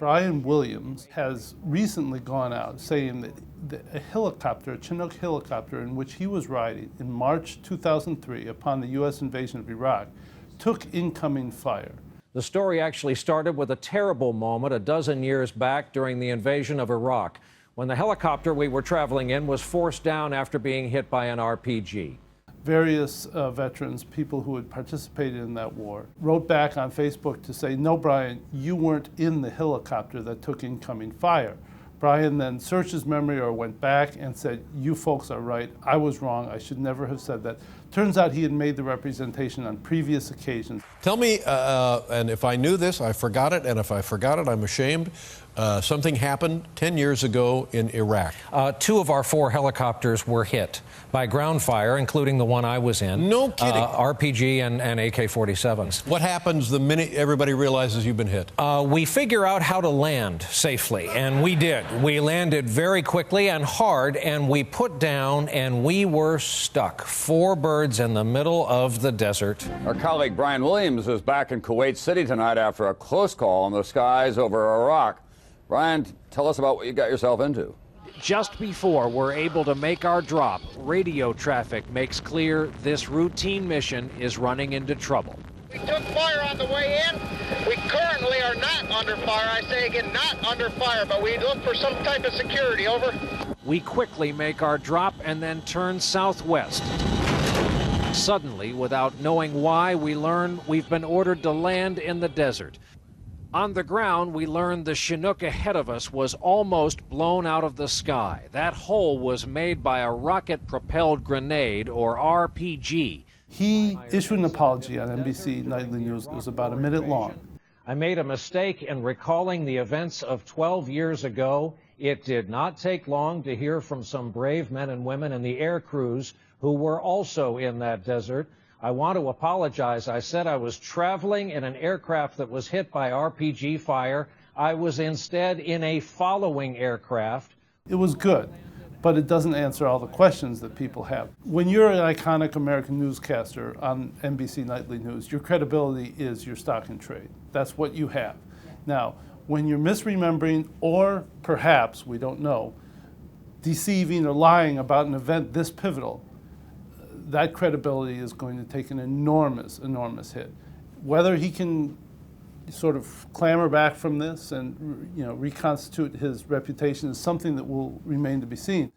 Brian Williams has recently gone out saying that a helicopter, a Chinook helicopter in which he was riding in March 2003 upon the U.S. invasion of Iraq, took incoming fire. The story actually started with a terrible moment a dozen years back during the invasion of Iraq, when the helicopter we were traveling in was forced down after being hit by an RPG. Various veterans, people who had participated in that war, wrote back on Facebook to say, no, Brian, you weren't in the helicopter that took incoming fire. Brian then searched his memory or went back and said, you folks are right, I was wrong, I should never have said that. Turns out he had made the representation on previous occasions. Tell me, and if I knew this, I forgot it, and if I forgot it, I'm ashamed. Something happened 10 years ago in Iraq. 2 of our 4 helicopters were hit by ground fire, including the one I was in. No kidding. RPG and AK-47s. What happens the minute everybody realizes you've been hit? We figure out how to land safely, and we did. We landed very quickly and hard, and we put down, and we were stuck. 4 birds in the middle of the desert. Our colleague Brian Williams is back in Kuwait City tonight after a close call in the skies over Iraq. Brian, tell us about what you got yourself into. Just before we're able to make our drop, radio traffic makes clear this routine mission is running into trouble. We took fire on the way in. We currently are not under fire. I say again, not under fire, but we look for some type of security. Over. We quickly make our drop and then turn southwest. Suddenly, without knowing why, we learn we've been ordered to land in the desert. On the ground, we learned the Chinook ahead of us was almost blown out of the sky. That hole was made by a rocket-propelled grenade, or RPG. He issued an apology on NBC Nightly News. It was about a minute long. I made a mistake in recalling the events of 12 years ago. It did not take long to hear from some brave men and women in the air crews who were also in that desert. I want to apologize. I said I was traveling in an aircraft that was hit by RPG fire. I was instead in a following aircraft. It was good, but it doesn't answer all the questions that people have. When you're an iconic American newscaster on NBC Nightly News, your credibility is your stock in trade. That's what you have. Now, when you're misremembering, or perhaps, we don't know, deceiving or lying about an event this pivotal, that credibility is going to take an enormous, enormous hit. Whether he can sort of clamber back from this and reconstitute his reputation is something that will remain to be seen.